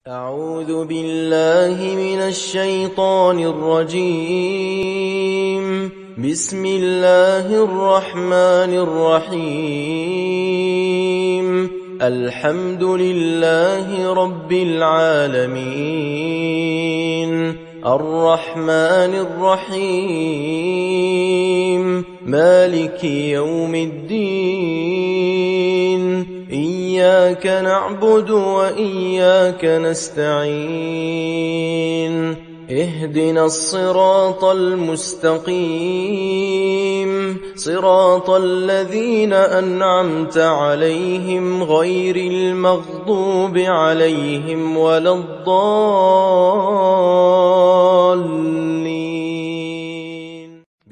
أعوذ بالله من الشيطان الرجيم. بسم الله الرحمن الرحيم. الحمد لله رب العالمين، الرحمن الرحيم، مالك يوم الدين. إياك نعبد وإياك نستعين. اهدنا الصراط المستقيم، صراط الذين أنعمت عليهم غير المغضوب عليهم ولا الضالين.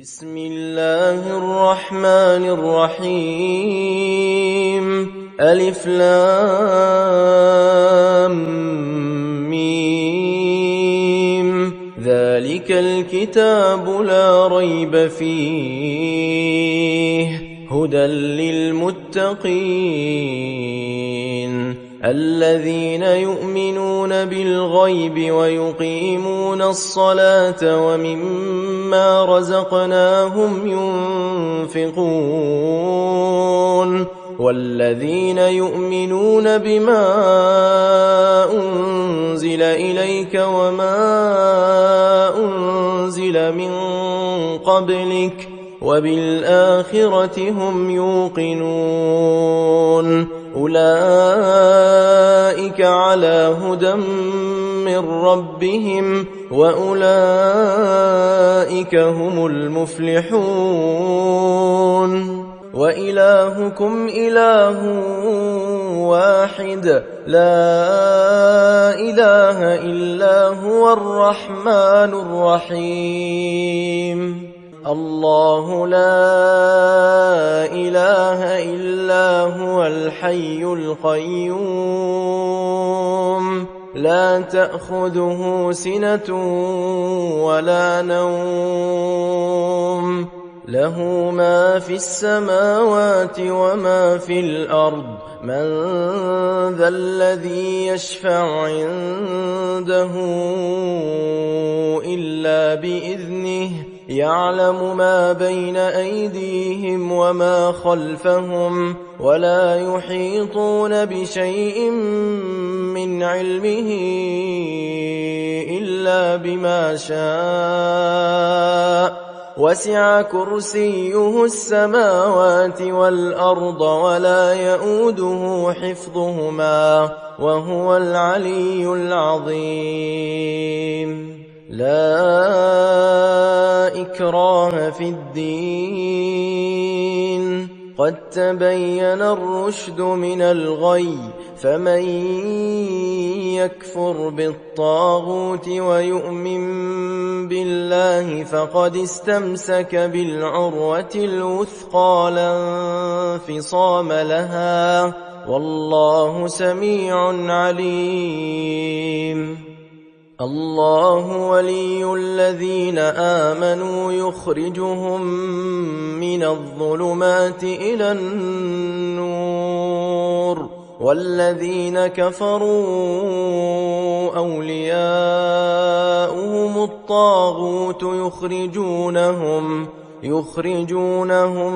بسم الله الرحمن الرحيم. ألف لام ميم. ذلك الكتاب لا ريب فيه، هدى للمتقين الذين يؤمنون بالغيب ويقيمون الصلاة ومما رزقناهم ينفقون، والذين يؤمنون بما أنزل إليك وما أنزل من قبلك وبالآخرة هم يوقنون. أولئك على هدى من ربهم وأولئك هم المفلحون. وإلهكم إله واحد، لا إله إلا هو الرحمن الرحيم. الله لا إله إلا هو الحي القيوم، لا تأخذه سنة ولا نوم، له ما في السماوات وما في الأرض. من ذا الذي يشفع عنده إلا بإذنه، يعلم ما بين أيديهم وما خلفهم، ولا يحيطون بشيء من علمه إلا بما شاء. وسع كرسيه السماوات والأرض ولا يئوده حفظهما وهو العلي العظيم. لا إكراه في الدين، قد تبين الرشد من الغي، فمن يكفر بالطاغوت ويؤمن بالله فقد استمسك بالعروة الوثقى لا انفصام لها، والله سميع عليم. الله ولي الذين آمنوا يخرجهم من الظلمات إلى النور، والذين كفروا أولياؤهم الطاغوت يخرجونهم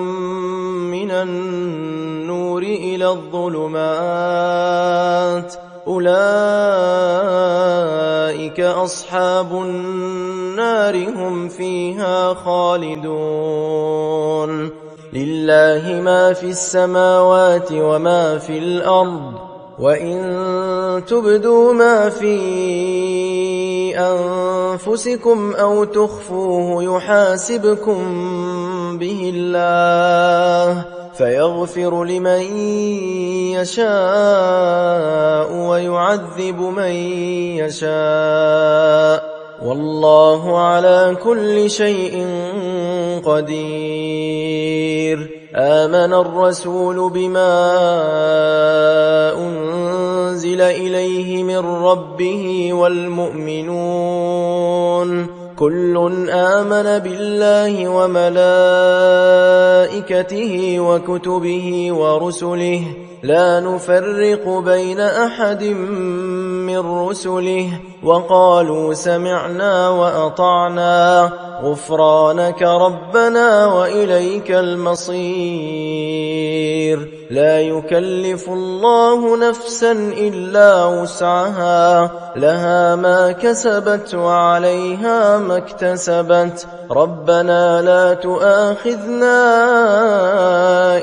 من النور إلى الظلمات. أولئك أصحاب النار، هم فيها خالدون. لله ما في السماوات وما في الأرض، وإن تبدوا ما في أنفسكم أو تخفوه يحاسبكم به الله، فيغفر لمن يشاء ويعذب من يشاء، والله على كل شيء قدير. آمن الرسول بما أنزل إليه من ربه والمؤمنون، كل آمن بالله وملائكته وكتبه ورسله، لا نفرق بين أحد من رسله وقالوا سمعنا وأطعنا غفرانك ربنا وإليك المصير لا يكلف الله نفسا إلا وسعها لها ما كسبت وعليها ما اكتسبت ربنا لا تؤاخذنا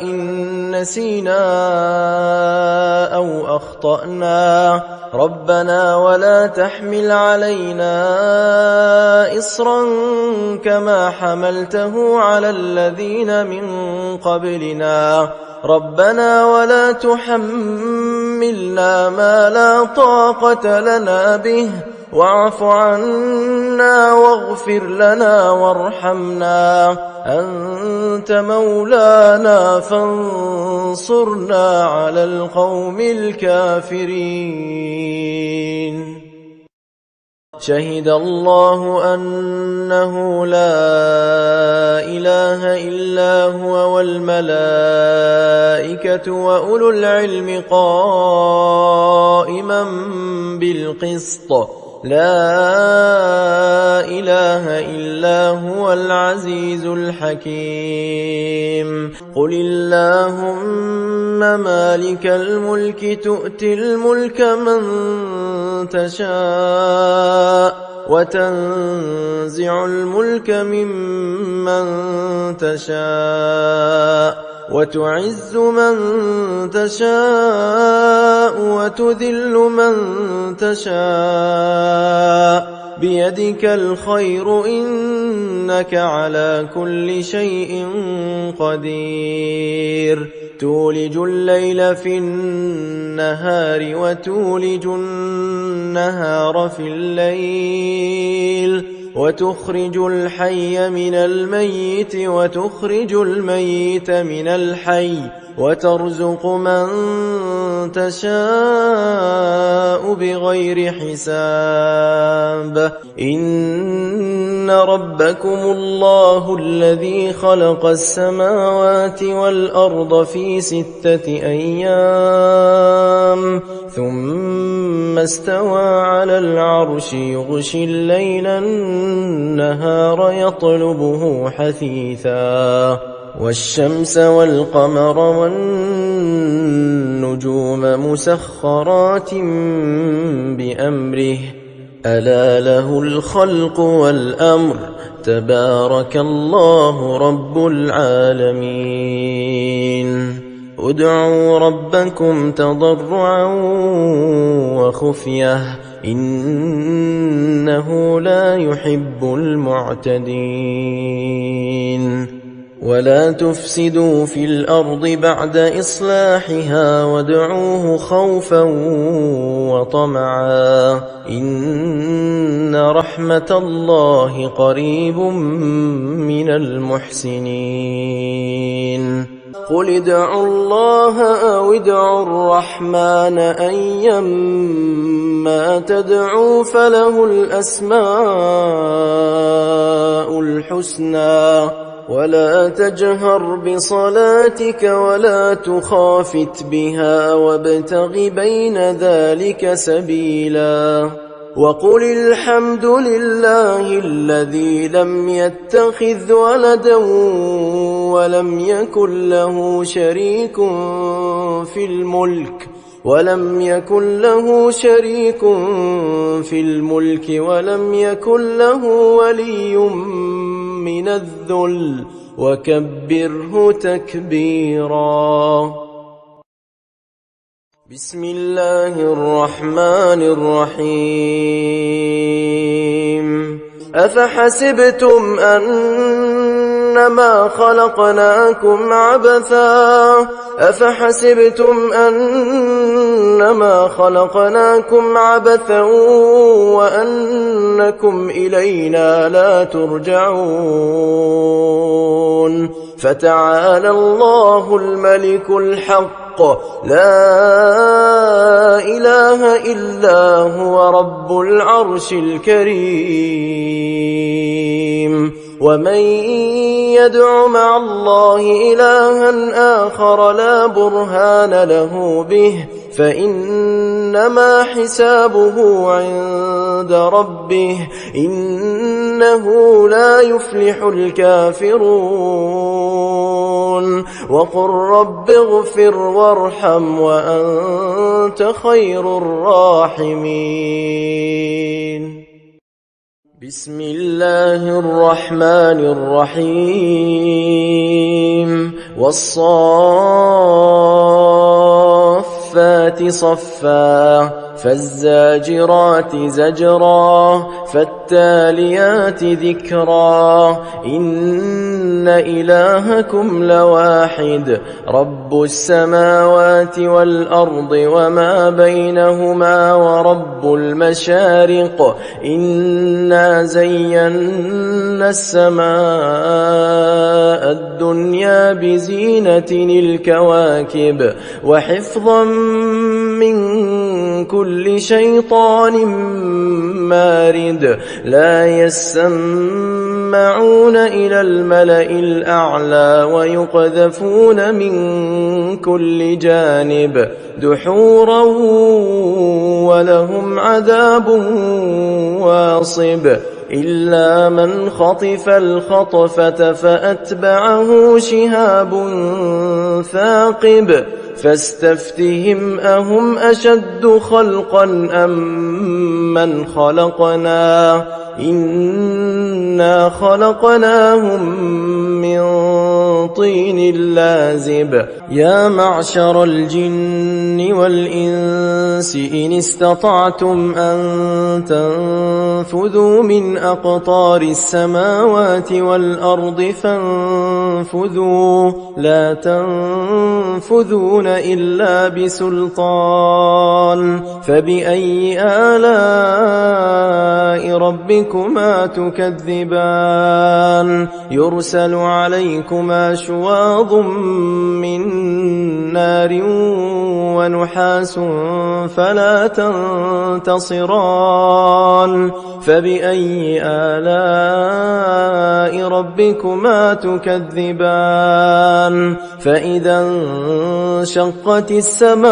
إن نسينا أو أخطأنا ربنا ولا تحمل علينا إصرا كما حملته على الذين من قبلنا ربنا ولا تحملنا ما لا طاقة لنا به واعف عنا واغفر لنا وارحمنا أنت مولانا فانصرنا على القوم الكافرين شهد الله أنه لا إله إلا هو والملائكة وأولو العلم قائما بالقسط لا إله إلا هو العزيز الحكيم قل اللهم مالك الملك تؤتي الملك من تشاء وتنزع الملك ممن تشاء وتعز من تشاء وتذل من تشاء بيدك الخير إنك على كل شيء قدير تولج الليل في النهار وتولج النهار في الليل وتخرج الحي من الميت وتخرج الميت من الحي وترزق من تشاء بغير حساب إن ربكم الله الذي خلق السماوات والأرض في 6 أيام ثم استوى على العرش يغشي الليل النهار يطلبه حثيثا والشمس والقمر والنجوم مسخرات بأمره ألا له الخلق والأمر تبارك الله رب العالمين ادعوا ربكم تضرعا وخفية إنه لا يحب المعتدين ولا تفسدوا في الأرض بعد إصلاحها وادعوه خوفا وطمعا إن رحمة الله قريب من المحسنين قل ادعوا الله أو ادعوا الرحمن أيما تدعوا فله الأسماء الحسنى ولا تجهر بصلاتك ولا تخافت بها وابتغ بين ذلك سبيلا وقل الحمد لله الذي لم يتخذ ولدا ولم يكن له شريك في الملك ولم يكن له ولي من الذل وكبره تكبيرا بسم الله الرحمن الرحيم أفحسبتم أنما خلقناكم عبثا وأنكم إلينا لا ترجعون فتعالى الله الملك الحق لا إله إلا هو رب العرش الكريم ومن يدع مع الله إلها آخر لا برهان له به فإنما حسابه عند ربه إنه لا يفلح الكافرون وقل رب اغفر وارحم وأنت خير الراحمين بسم الله الرحمن الرحيم والصافات صفا فالزاجرات زجرا فالتاليات ذكرا إن إلهكم لواحد رب السماوات والأرض وما بينهما ورب المشارق إنا زينا السماء الدنيا بزينة الكواكب وحفظا من كل شيطان مارد لا يسمعون إلى الملأ الأعلى ويقذفون من كل جانب دحورا ولهم عذاب واصب إلا من خطف الخطفة فأتبعه شهاب ثاقب فاستفتهم أهم أشد خلقا أم من خلقنا إنا خلقناهم من طين لازب يا معشر الجن والإنس إن استطعتم أن تنفذوا من أقطار السماوات والأرض فانفذوا لا تنفذون إلا بسلطان فبأي آلاء ربكما تكذبان يرسل عليكما شواظ من نار ونحاس فلا تنتصران فبأي آلاء ربكما تكذبان فإذا انشقت السماء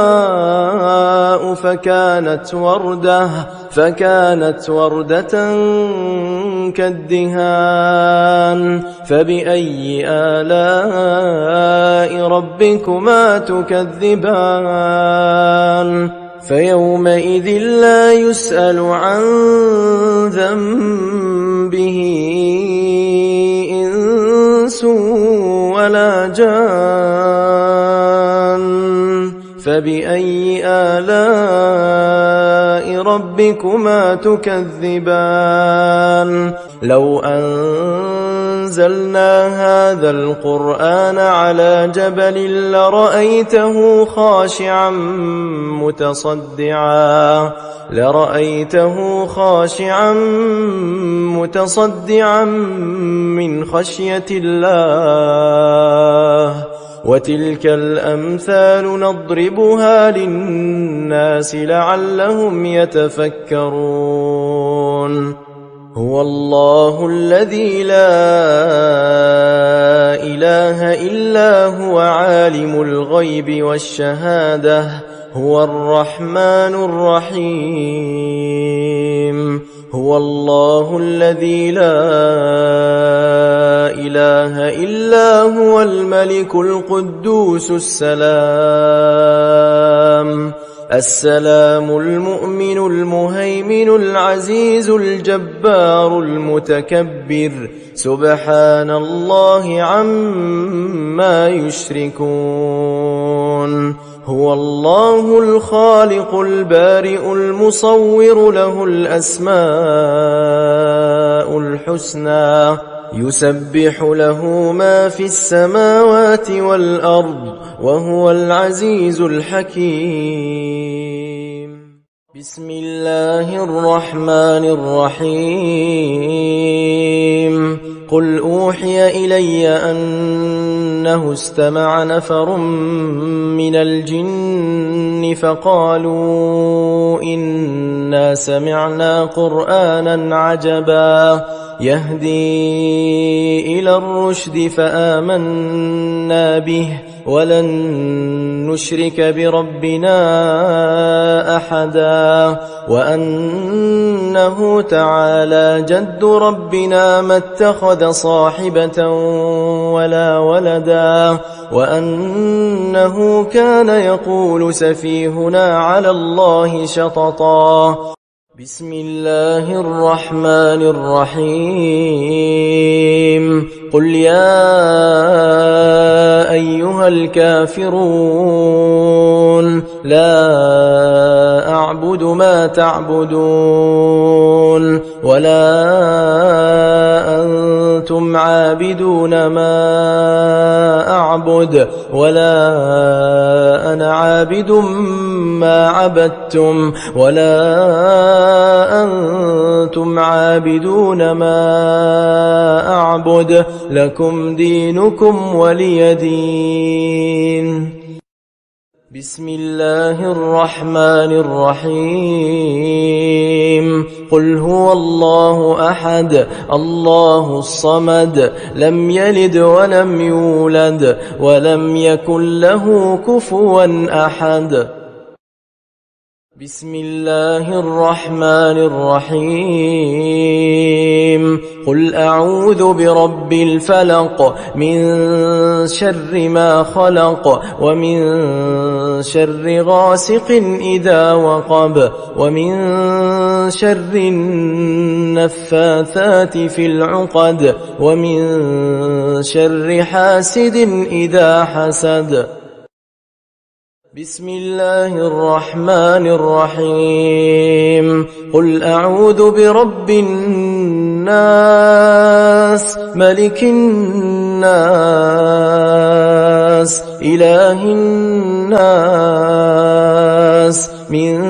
فكانت وردة كالدهان فبأي آلاء ربكما تكذبان فيومئذ لا يسأل عن ذنبه إنس ولا جان فبأي آلاء ربكما تكذبان لو أنزلنا هذا القرآن على جبل لرأيته خاشعا متصدعا من خشية الله وتلك الأمثال نضربها للناس لعلهم يتفكرون هو الله الذي لا إله إلا هو عالم الغيب والشهادة هو الرحمن الرحيم هو الله الذي لا إله إلا هو الملك القدوس السلام المؤمن المهيمن العزيز الجبار المتكبر سبحان الله عما يشركون هو الله الخالق البارئ المصور له الأسماء الحسنى يسبح له ما في السماوات والأرض وهو العزيز الحكيم بسم الله الرحمن الرحيم قل أوحي إلي أنه استمع نفر من الجن فقالوا إنا سمعنا قرآنا عجبا يهدي إلى الرشد فآمنا به ولن نشرك بربنا أحدا وأنه تعالى جد ربنا ما اتخذ صاحبة ولا ولدا وأنه كان يقول سفيهنا على الله شططا بسم الله الرحمن الرحيم قل يا أيها الكافرون لا أعبد ما تعبدون ولا أنتم عابدون ما أعبد ولا أنا عابد ما عبدتم ولا أنتم عابدون ما أعبد لكم دينكم ولي دين بسم الله الرحمن الرحيم قل هو الله أحد الله الصمد لم يلد ولم يولد ولم يكن له كفوا أحد بسم الله الرحمن الرحيم قل أعوذ برب الفلق من شر ما خلق ومن شر غاسق إذا وقب ومن شر النفاثات في العقد ومن شر حاسد إذا حسد بسم الله الرحمن الرحيم قل أعوذ برب الناس ملك الناس إله الناس من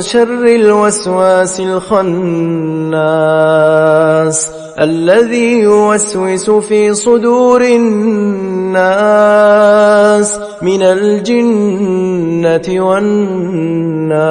شر الوسواس الخناس الذي يوسوس في صدور الناس من الجنة والناس